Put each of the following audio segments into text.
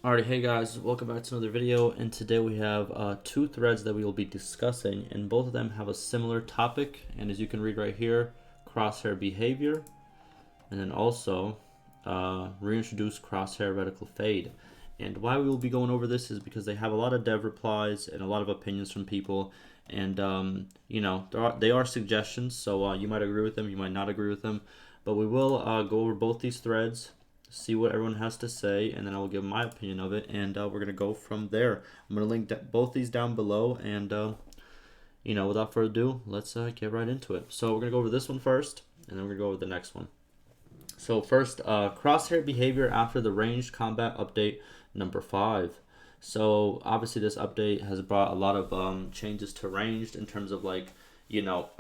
Alright, hey guys, welcome back to another video, and today we have two threads that we will be discussing, and both of them have a similar topic, and as you can read right here, crosshair behavior, and then also reintroduce crosshair reticle fade. And why we will be going over this is because they have a lot of dev replies and a lot of opinions from people, and you know, they are suggestions, so you might agree with them, you might not agree with them, but we will go over both these threads, see what everyone has to say, and then I will give my opinion of it, and we're gonna go from there. I'm gonna link both these down below, and you know, without further ado, let's get right into it. So we're gonna go over this one first, and then we're gonna go over the next one. So first, crosshair behavior after the ranged combat update number 5. So obviously this update has brought a lot of changes to ranged in terms of, like, you know,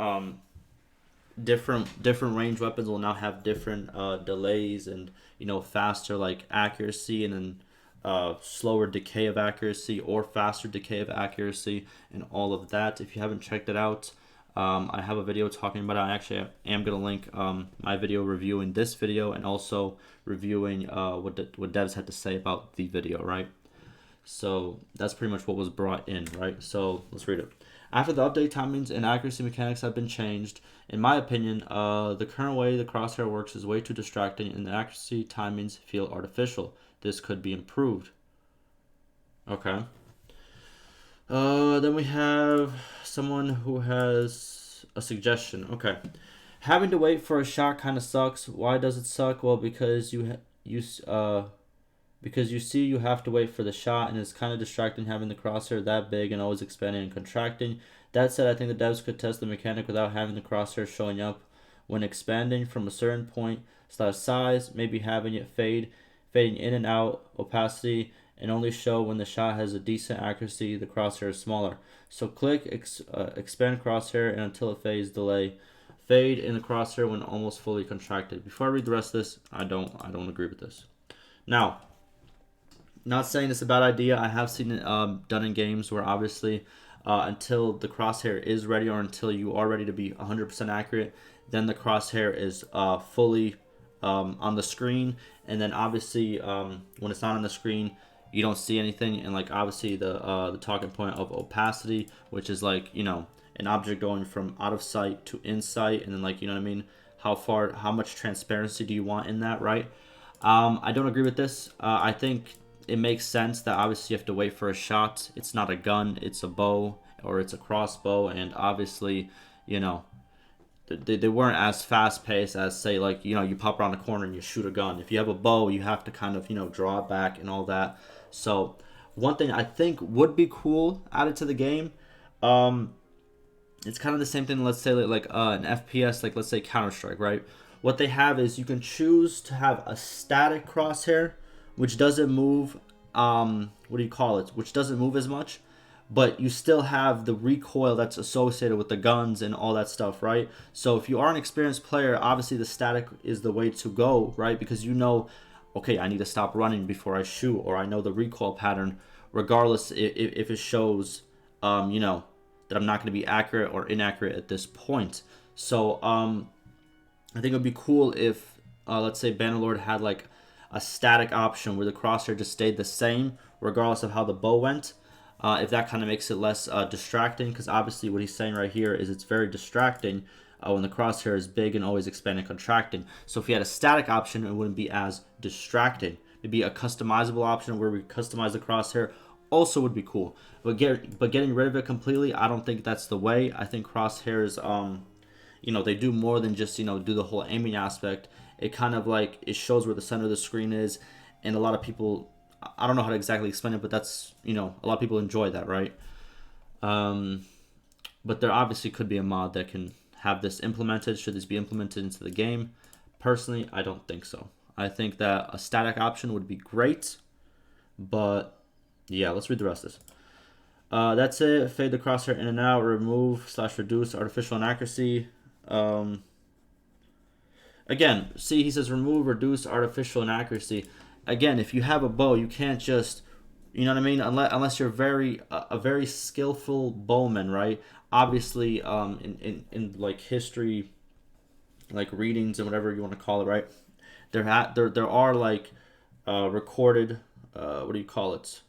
different range weapons will now have different delays, and you know, faster like accuracy, and then slower decay of accuracy or faster decay of accuracy, and all of that. If you haven't checked it out, I have a video talking about it. I actually am going to link my video reviewing this video, and also reviewing what devs had to say about the video, right? So that's pretty much what was brought in, right? So let's read it. After the update, timings and accuracy mechanics have been changed. In my opinion, the current way the crosshair works is way too distracting, and the accuracy timings feel artificial. This could be improved. Okay. Then we have someone who has a suggestion. Okay. Having to wait for a shot kind of sucks. Why does it suck? Well, because because you see you have to wait for the shot, and it's kind of distracting having the crosshair that big and always expanding and contracting. That said, I think the devs could test the mechanic without having the crosshair showing up when expanding from a certain point / size, maybe having it fading in and out, opacity, and only show when the shot has a decent accuracy, the crosshair is smaller. So click expand crosshair, and until it fades, delay. Fade in the crosshair when almost fully contracted. Before I read the rest of this, I don't agree with this. Now, not saying it's a bad idea. I have seen it done in games where obviously until the crosshair is ready, or until you are ready to be 100% accurate, then the crosshair is fully on the screen, and then obviously when it's not on the screen, you don't see anything. And like obviously the talking point of opacity, which is like, you know, an object going from out of sight to in sight, and then, like, you know what I mean, how much transparency do you want in that, right? I don't agree with this. I think it makes sense that obviously you have to wait for a shot. It's not a gun, it's a bow, or it's a crossbow, and obviously, you know, they weren't as fast paced as, say, like, you know, you pop around the corner and you shoot a gun. If you have a bow, you have to kind of, you know, draw it back and all that. So one thing I think would be cool added to the game, it's kind of the same thing, let's say like an FPS, like let's say Counter-Strike, right? What they have is you can choose to have a static crosshair, which doesn't move, what do you call it, which doesn't move as much, but you still have the recoil that's associated with the guns and all that stuff, right? So if you are an experienced player, obviously the static is the way to go, right? Because you know, okay, I need to stop running before I shoot, or I know the recoil pattern, regardless if it shows, you know, that I'm not going to be accurate or inaccurate at this point. So I think it would be cool if, let's say, Bannerlord had like a static option where the crosshair just stayed the same regardless of how the bow went. If that kind of makes it less distracting, because obviously what he's saying right here is it's very distracting when the crosshair is big and always expanding and contracting. So if you had a static option, it wouldn't be as distracting. It'd be a customizable option where we customize the crosshair. Also would be cool, but getting rid of it completely, I don't think that's the way. I think crosshairs, you know, they do more than just, you know, do the whole aiming aspect. It kind of like, it shows where the center of the screen is, and a lot of people, I don't know how to exactly explain it, but that's, you know, a lot of people enjoy that, right? But there obviously could be a mod that can have this implemented. Should this be implemented into the game? Personally, I don't think so. I think that a static option would be great, but yeah, let's read the rest of this. That's it. Fade the crosshair in and out. Remove / reduce artificial inaccuracy. Again, see, he says remove, reduce artificial inaccuracy. Again, if you have a bow, you can't just, you know what I mean? Unless you're a very skillful bowman, right? Obviously, in like history, like readings and whatever you want to call it, right? There are like recorded what do you call it?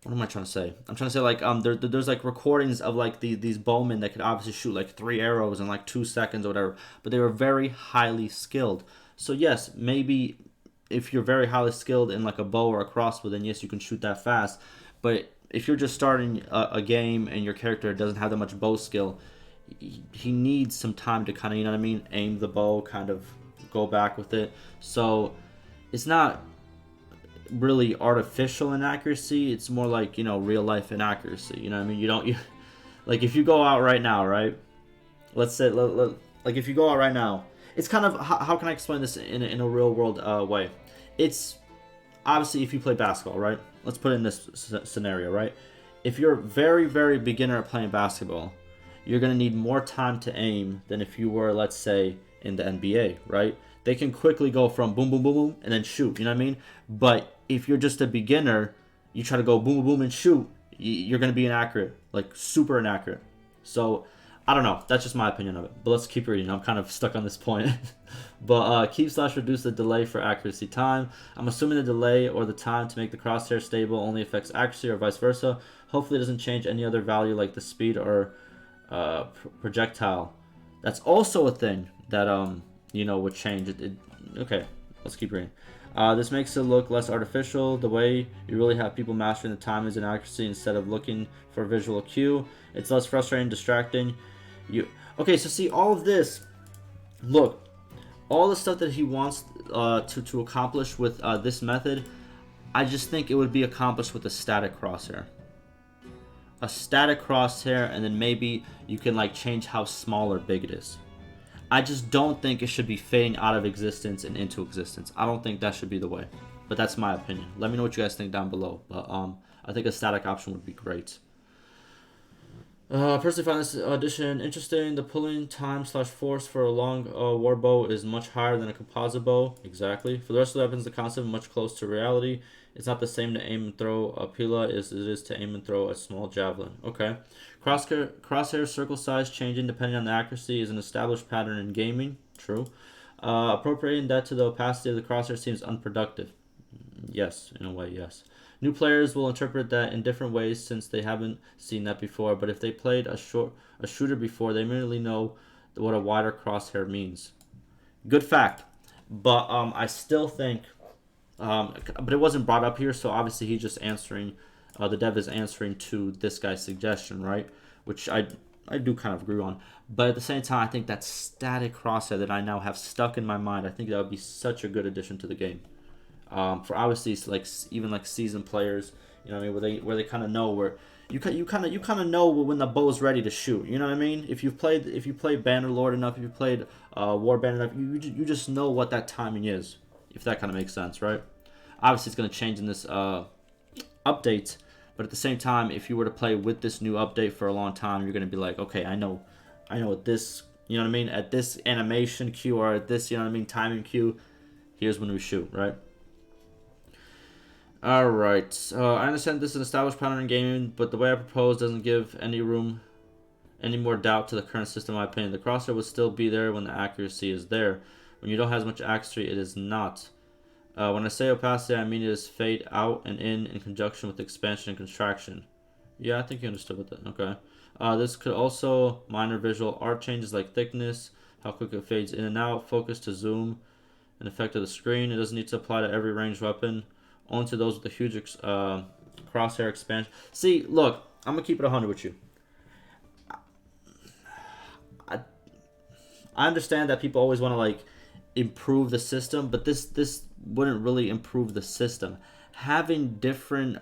What am I trying to say? I'm trying to say like there's like recordings of like these bowmen that could obviously shoot like 3 arrows in like 2 seconds or whatever, but they were very highly skilled. So yes, maybe if you're very highly skilled in like a bow or a crossbow, then yes, you can shoot that fast. But if you're just starting a game and your character doesn't have that much bow skill, he needs some time to kind of, you know what I mean, aim the bow, kind of go back with it. So it's not really artificial inaccuracy. It's more like, you know, real life inaccuracy. You know what I mean? Like if you go out right now, right? Let's say like if you go out right now, it's kind of how can I explain this in a real world way? It's obviously if you play basketball, right? Let's put it in this scenario, right? If you're very beginner at playing basketball, you're going to need more time to aim than if you were, let's say, in the NBA, right? They can quickly go from boom, boom, boom, boom, and then shoot, you know what I mean? But if you're just a beginner, you try to go boom, boom, boom, and shoot, you're going to be inaccurate, like super inaccurate. So, I don't know. That's just my opinion of it. But let's keep reading. I'm kind of stuck on this point. But keep/reduce the delay for accuracy time. I'm assuming the delay or the time to make the crosshair stable only affects accuracy or vice versa. Hopefully it doesn't change any other value like the speed or projectile. That's also a thing that you know, would change it. Okay, let's keep reading. This makes it look less artificial. The way you really have people mastering the timings and accuracy instead of looking for a visual cue. It's less frustrating, distracting. Okay, so see all of this. Look, all the stuff that he wants to accomplish with this method, I just think it would be accomplished with a static crosshair. A static crosshair, and then maybe you can like change how small or big it is. I just don't think it should be fading out of existence and into existence. I don't think that should be the way. But that's my opinion. Let me know what you guys think down below. But I think a static option would be great. Personally find this addition interesting. The pulling time/force for a long war bow is much higher than a composite bow. Exactly. For the rest of the weapons, the concept is much close to reality. It's not the same to aim and throw a pila as it is to aim and throw a small javelin. Okay. Crosshair circle size changing depending on the accuracy is an established pattern in gaming. True. Appropriating that to the opacity of the crosshair seems unproductive. Yes, in a way, yes. New players will interpret that in different ways since they haven't seen that before, but if they played a shooter before, they immediately know what a wider crosshair means. Good fact. But I still think, but it wasn't brought up here, so obviously he's just answering, the dev is answering to this guy's suggestion, right? Which I do kind of agree on. But at the same time, I think that static crosshair that I now have stuck in my mind, I think that would be such a good addition to the game. For obviously like even like seasoned players, you know what I mean, where they kind of know where you kind of know when the bow's ready to shoot. You know what I mean? If you played Bannerlord enough, if you played Warband enough, you just know what that timing is. If that kind of makes sense, right? Obviously, it's going to change in this update, but at the same time, if you were to play with this new update for a long time, you're going to be like, okay, I know at this, you know what I mean, at this animation cue or at this, you know what I mean, timing cue, here's when we shoot, right? Alright, I understand this is an established pattern in gaming, but the way I propose doesn't give any more doubt to the current system, in my opinion. The crosshair would still be there when the accuracy is there. When you don't have as much accuracy, it is not. When I say opacity, I mean it is fade out and in conjunction with expansion and contraction. Yeah, I think you understood what that. Okay. This could also minor visual art changes like thickness, how quick it fades in and out, focus to zoom, and effect of the screen. It doesn't need to apply to every ranged weapon. Only to those with a huge crosshair expansion. See, look, I'm going to keep it 100 with you. I understand that people always want to, like, improve the system, but this wouldn't really improve the system. Having different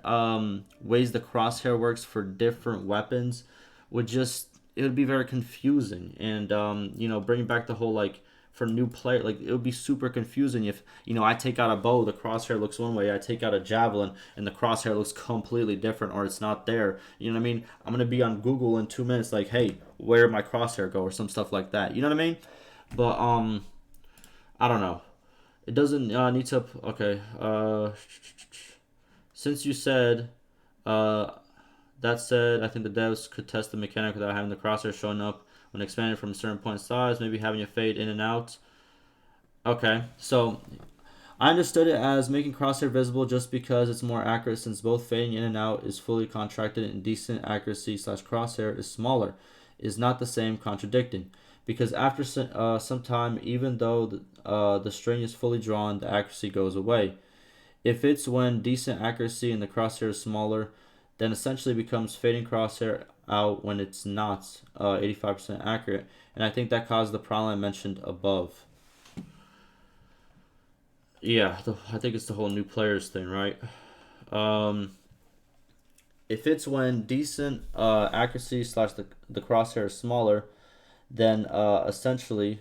ways the crosshair works for different weapons it would be very confusing. And, you know, bringing back the whole, like, for new player, like it would be super confusing if, you know, I take out a bow, the crosshair looks one way, I take out a javelin and the crosshair looks completely different, or it's not there. You know what I mean? I'm gonna be on Google in 2 minutes like, hey, where did my crosshair go, or some stuff like that. You know what I mean? But I don't know. It doesn't need to. Okay. Since you said that said, I think the devs could test the mechanic without having the crosshair showing up when expanded from a certain point size, maybe having it fade in and out. Okay, so I understood it as making crosshair visible just because it's more accurate, since both fading in and out is fully contracted and decent accuracy slash crosshair is smaller, is not the same contradicting. Because after some time, even though the string is fully drawn, the accuracy goes away. If it's when decent accuracy and the crosshair is smaller, then essentially becomes fading crosshair out when it's not 85% accurate. And I think that caused the problem I mentioned above. Yeah, I think it's the whole new players thing, right? If it's when decent accuracy slash the crosshair is smaller, then essentially,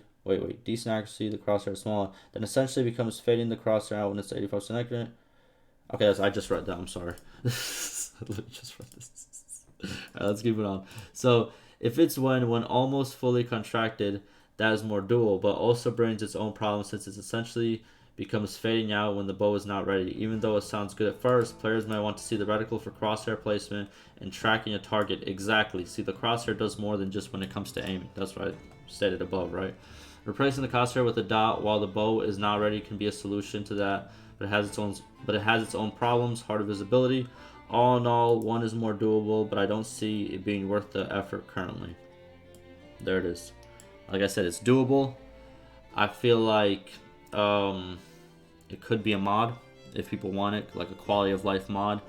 decent accuracy, the crosshair is smaller, then essentially becomes fading the crosshair out when it's 85% accurate. Okay, I just read that. I'm sorry. I literally just read this. Alright, let's keep it on. So, if it's when almost fully contracted, that is more dual, but also brings its own problems, since it essentially becomes fading out when the bow is not ready. Even though it sounds good at first, players might want to see the reticle for crosshair placement and tracking a target. Exactly. See, the crosshair does more than just when it comes to aiming. That's what I stated above, right? Replacing the crosshair with a dot while the bow is not ready can be a solution to that, but it has its own problems. Harder visibility. All in all, one is more doable, but I don't see it being worth the effort currently. There it is. Like I said, it's doable. I feel like it could be a mod if people want it, like a quality of life mod,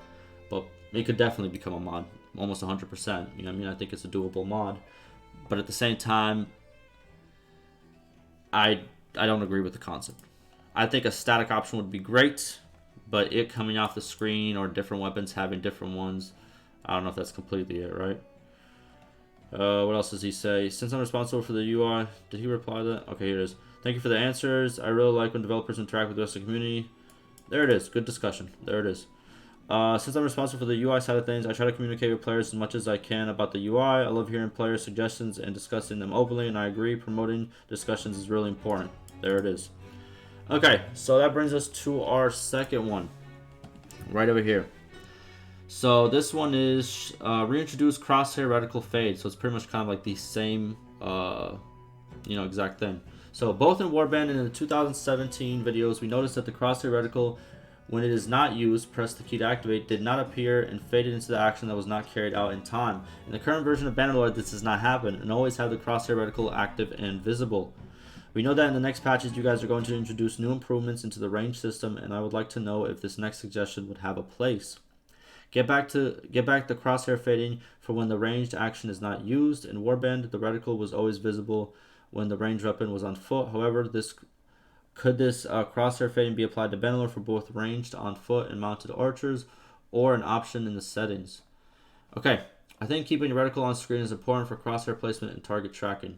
but it could definitely become a mod, almost 100%. You know what I mean? I think it's a doable mod, but at the same time, I don't agree with the concept. I think a static option would be great, but it coming off the screen or different weapons having different ones, I don't know if that's completely it, right? What else does he say? Since I'm responsible for the UI, did he reply to that? Okay, here it is. Thank you for the answers. I really like when developers interact with the rest of the community. There it is. Good discussion. There it is. Since I'm responsible for the UI side of things, I try to communicate with players as much as I can about the UI. I love hearing player suggestions and discussing them openly, and I agree promoting discussions is really important. There it is. Okay, so that brings us to our second one. Right over here. So this one is reintroduce crosshair reticle fade. So it's pretty much kind of like the same, exact thing. So both in Warband and in the 2017 videos, we noticed that the crosshair reticle, when it is not used, press the key to activate, did not appear and faded into the action that was not carried out in time. In the current version of Bannerlord, this does not happen, and always have the crosshair reticle active and visible. We know that in the next patches, you guys are going to introduce new improvements into the range system, and I would like to know if this next suggestion would have a place. Get back the crosshair fading for when the ranged action is not used. In Warband, the reticle was always visible when the ranged weapon was on foot. However, this crosshair fading be applied to Bannerlord for both ranged on foot and mounted archers, or an option in the settings? Okay, I think keeping your reticle on screen is important for crosshair placement and target tracking.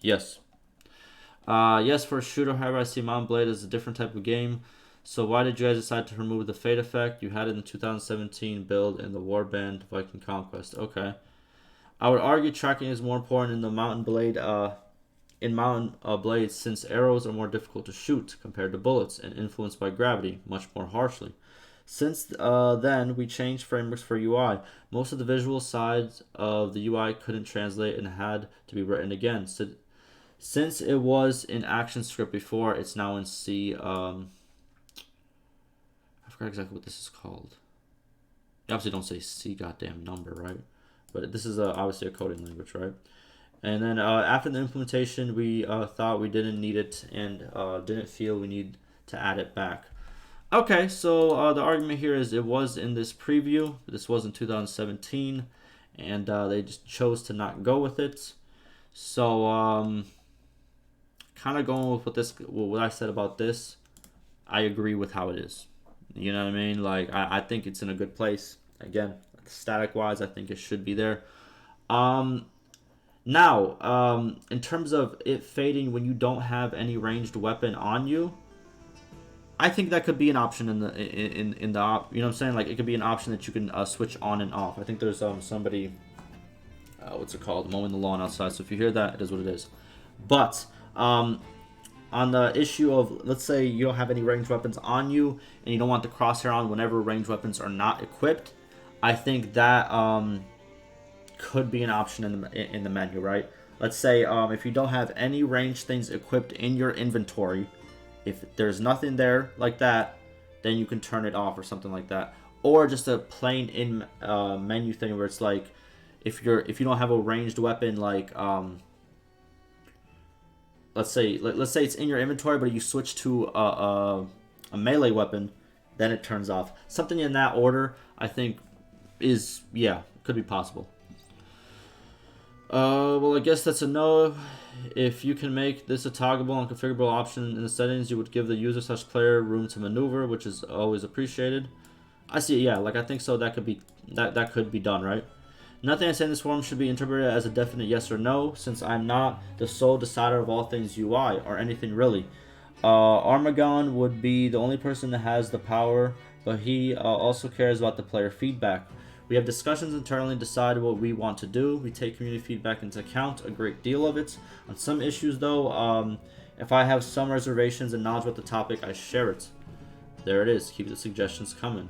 Yes. Yes, for a shooter. However, I see Mount Blade as a different type of game. So why did you guys decide to remove the fade effect? You had it in the 2017 build in the Warband Viking Conquest. Okay. I would argue tracking is more important in the Mountain Blade, blades, since arrows are more difficult to shoot compared to bullets and influenced by gravity much more harshly. Since then, we changed frameworks for UI. Most of the visual sides of the UI couldn't translate and had to be written again. So, since it was in ActionScript before, it's now in C. I forgot exactly what this is called. You obviously don't say C goddamn number, right? But this is obviously a coding language, right? And then after the implementation, we thought we didn't need it and didn't feel we need to add it back. Okay, so the argument here is it was in this preview. This was in 2017, and they just chose to not go with it. So kind of going with what I said about this, I agree with how it is. You know what I mean? Like, I think it's in a good place. Again, static-wise, I think it should be there. Now, in terms of it fading when you don't have any ranged weapon on you, I think that could be an option in the you know what I'm saying? Like, it could be an option that you can switch on and off. I think there's somebody, what's it called? Mowing the lawn outside. So if you hear that, it is what it is. But on the issue of, let's say you don't have any ranged weapons on you and you don't want the crosshair on whenever ranged weapons are not equipped, I think that could be an option in the menu, right? Let's say if you don't have any ranged things equipped in your inventory If there's nothing there like that, then you can turn it off or something like that. Or just a plain in menu thing where it's like, if you don't have a ranged weapon, like let's say it's in your inventory, but you switch to a melee weapon, then it turns off. Something in that order, I think, is, yeah, could be possible. Well, I guess that's a no. If you can make this a toggleable and configurable option in the settings, you would give the user/player room to maneuver, which is always appreciated. I see, yeah, like I think so. That could be done, right? Nothing I say in this forum should be interpreted as a definite yes or no, since I'm not the sole decider of all things UI or anything really. Armagon would be the only person that has the power, but he also cares about the player feedback. We have discussions internally and decide what we want to do. We take community feedback into account, a great deal of it. On some issues, though, if I have some reservations and knowledge about the topic, I share it. There it is. Keep the suggestions coming.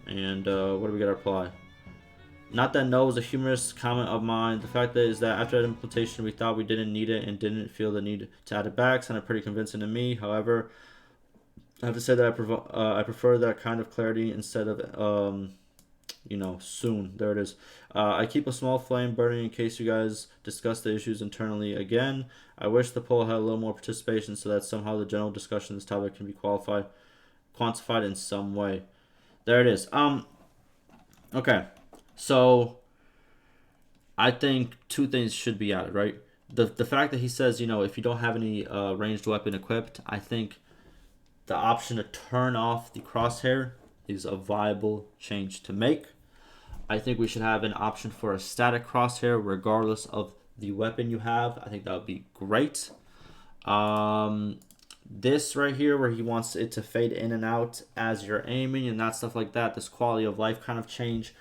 And what do we got to reply? Not that no was a humorous comment of mine. The fact is that after that implementation, we thought we didn't need it and didn't feel the need to add it back. Sounded pretty convincing to me. However, I have to say that I prefer that kind of clarity instead of soon. There it is. I keep a small flame burning in case you guys discuss the issues internally again. I wish the poll had a little more participation so that somehow the general discussion of this topic can be quantified in some way. There it is. Okay. So I think two things should be added, right? The fact that he says, if you don't have any ranged weapon equipped, I think the option to turn off the crosshair is a viable change to make. I think we should have an option for a static crosshair regardless of the weapon you have. I think that would be great. This right here where he wants it to fade in and out as you're aiming and that stuff like that, this quality of life kind of change,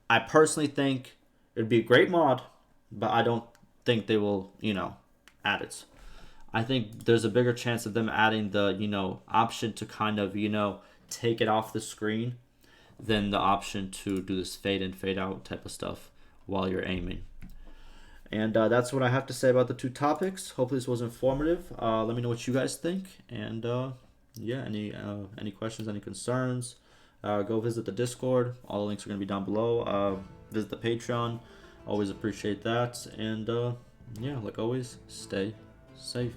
I personally think it'd be a great mod, but I don't think they will, add it. I think there's a bigger chance of them adding the, option to kind of, take it off the screen than the option to do this fade in, fade out type of stuff while you're aiming. And that's what I have to say about the two topics. Hopefully this was informative. Let me know what you guys think. And yeah, any questions, any concerns, go visit the Discord. All the links are going to be down below. Visit the Patreon. Always appreciate that. And yeah, like always, stay safe.